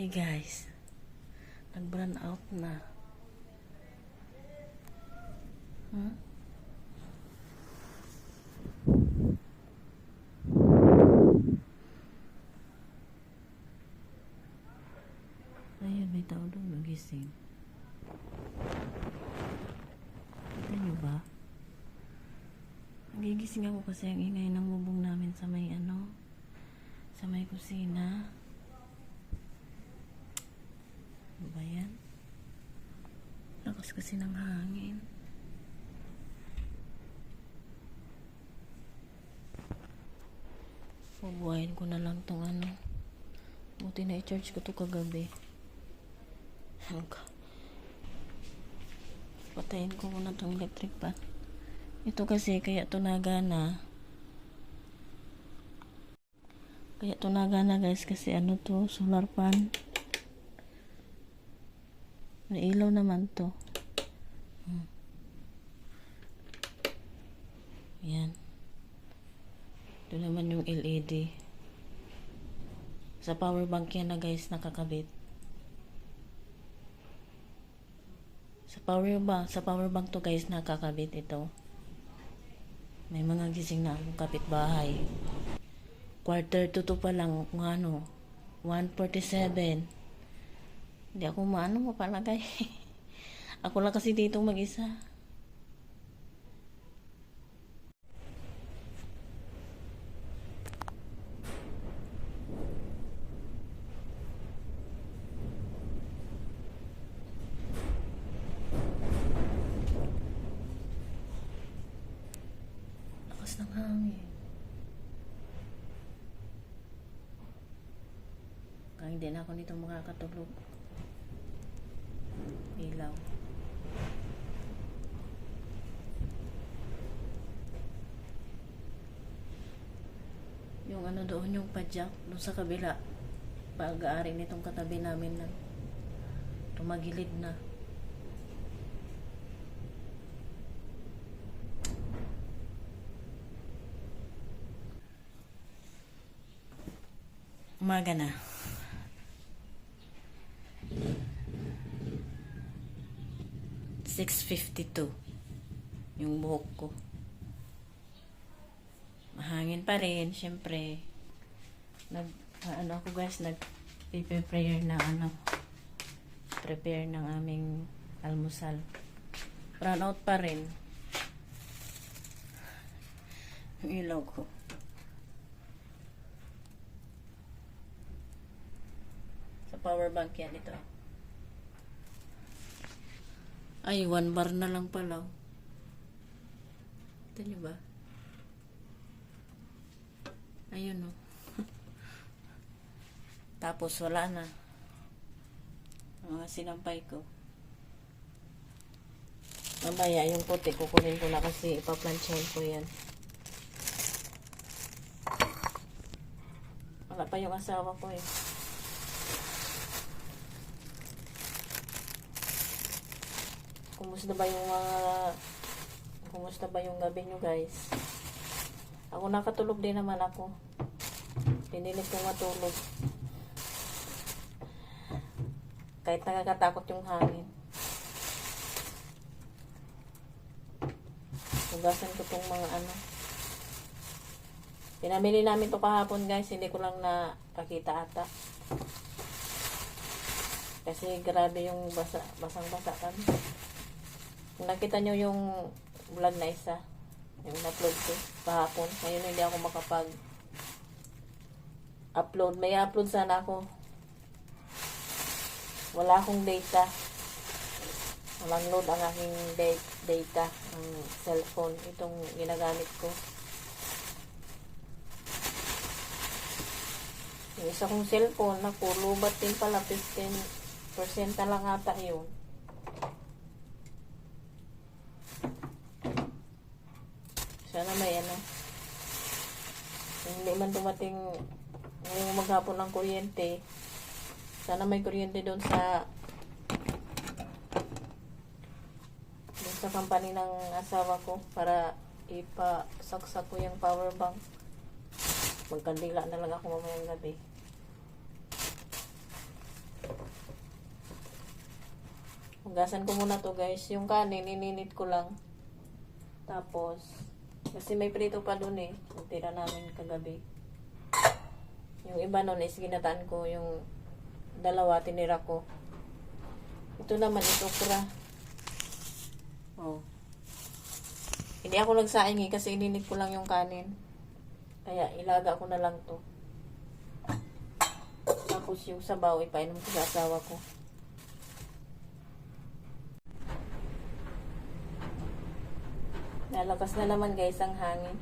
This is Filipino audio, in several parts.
Hey guys, nag-burn out na. Hmm? Ayun, may tao doon nagising. Kita nyo ba? Nagigising ako kasi ang ingay ng bubong namin sa may sa may kusina. Ano ba yan? Lakas kasi ng hangin. Bubuhayin ko na lang tong buti na i-charge ko to kagabi. Patayin ko muna tong electric pan. Ito kasi kaya to nagana. Kaya to nagana guys kasi to, solar pan. May ilaw naman to. Yan. Ito naman yung LED. Sa power bank yan na guys nakakabit. Sa power bank to guys nakakabit ito. May mga gising na akong kapitbahay. 1:45 pa lang kung 1:47. Hindi ako mapalagay. Ako lang kasi dito mag-isa. Lakas ng hangin. Kaya hindi na ako nito makakatulog. Ilaw. Yung doon, yung padyak, doon sa kabila. Pag-aari nitong katabi namin na tumagilid na. Umaga na. $6:52 yung buhok ko. Mahangin pa rin, syempre. Ako guys, prepare ng aming almusal. Brown out pa rin yung ilaw ko. Sa power bank yan ito. Ay, 1 bar na lang pala. Ito nyo ba? Ayun o. Tapos wala na. Mga sinampay ko. Mamaya yung puti, kukunin ko na kasi ipaplansyahin ko yan. Wala pa yung asawa ko eh. Kumusta ba yung gabi nyo guys? Ako nakatulog din naman ako. Pinilit ko matulog. Kahit nakakatakot yung hangin. Hugasan ko tong mga Pinamili namin to kahapon guys. Hindi ko lang napakita ata. Kasi grabe yung basang-basa kami. Kung nakita nyo yung vlog na isa, yung upload ko kahapon, ngayon hindi ako makapag-upload. May upload sana ako. Wala akong data. Walang load ang aking data, ang cellphone. Itong ginagamit ko. Yung isa kong cellphone, lubat din pala, 15% na lang ata yun. Sana may hindi man dumating ngayong maghapon ng kuryente. Sana may kuryente doon sa company ng asawa ko para ipasaksak ko yung power bank. Magkandila na lang ako mamayang gabi. Hugasan ko muna to guys. Yung kanin, ininit ko lang. Tapos, kasi may prito pa dun eh. Natira namin kagabi. Yung iba nun is ginataan ko. Yung dalawa, tinira ko. Ito naman, ito okra. Oh. Hindi ako nagsaing eh, kasi ininit ko lang yung kanin. Kaya, ilaga ko na lang to. Tapos yung sabaw, ipainom ko sa asawa ko. Nalakas na naman guys ang hangin.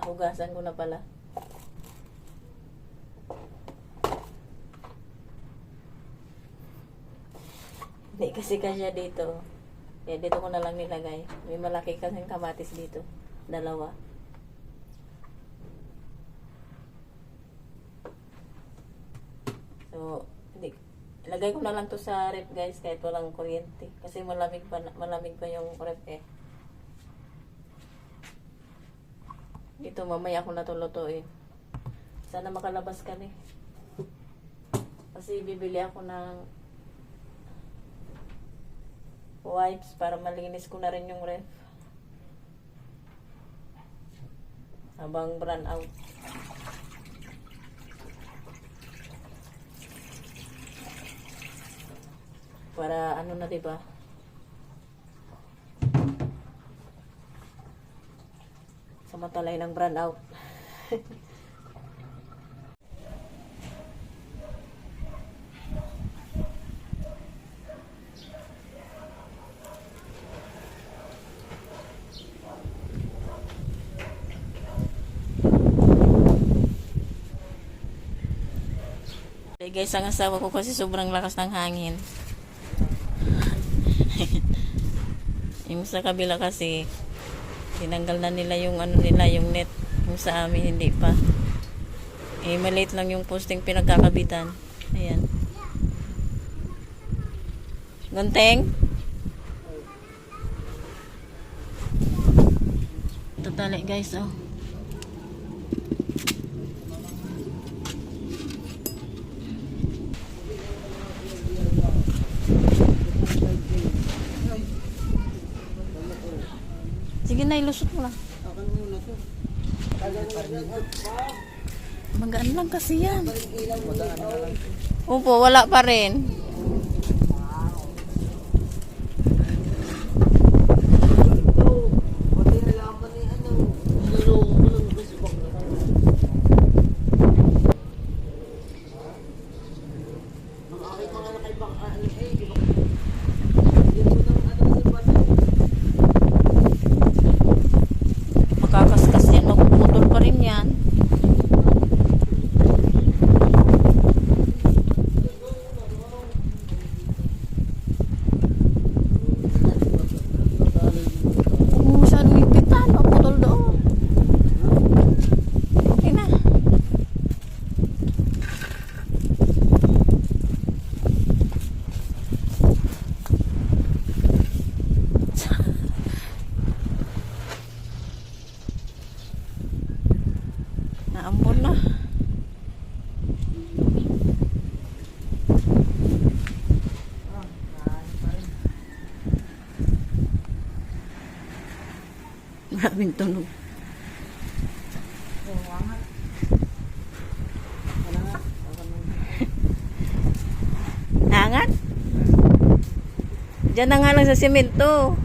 Hugasan ko na pala. Hindi kasi kasya dito. Kaya dito ko na lang nilagay. May malaki kasing kamatis dito. Dalawa. So, hindi. Ilagay ko na lang to sa ref guys kahit walang kuryente. Kasi malamig pa yung ref eh. Dito mamaya ako natulutuin. Sana makalabas ka eh. Kasi bibili ako ng wipes para malinis ko na rin yung ref. Habang brand out. Para ano na, diba? Samantalay ng brand out. Guys, ang asawa ko kasi sobrang lakas ng hangin. Yung sa kabila kasi tinanggal na nila yung ano nila, yung net. Yung sa amin hindi pa. Eh maliit lang yung posting pinagkakabitan. Ayan. Gunteng? Tatali guys, oh. Sige na, ilusot mo lang. Magaan lang kasi yan. Opo, wala pa rin. Makakaskas yan, magpuputol pa rin yan. Huwag mo masyadong ipitan, magputol doon. Okay na. Naambon na. Maraming tunog. Angat? Diyan na nga lang sa simento.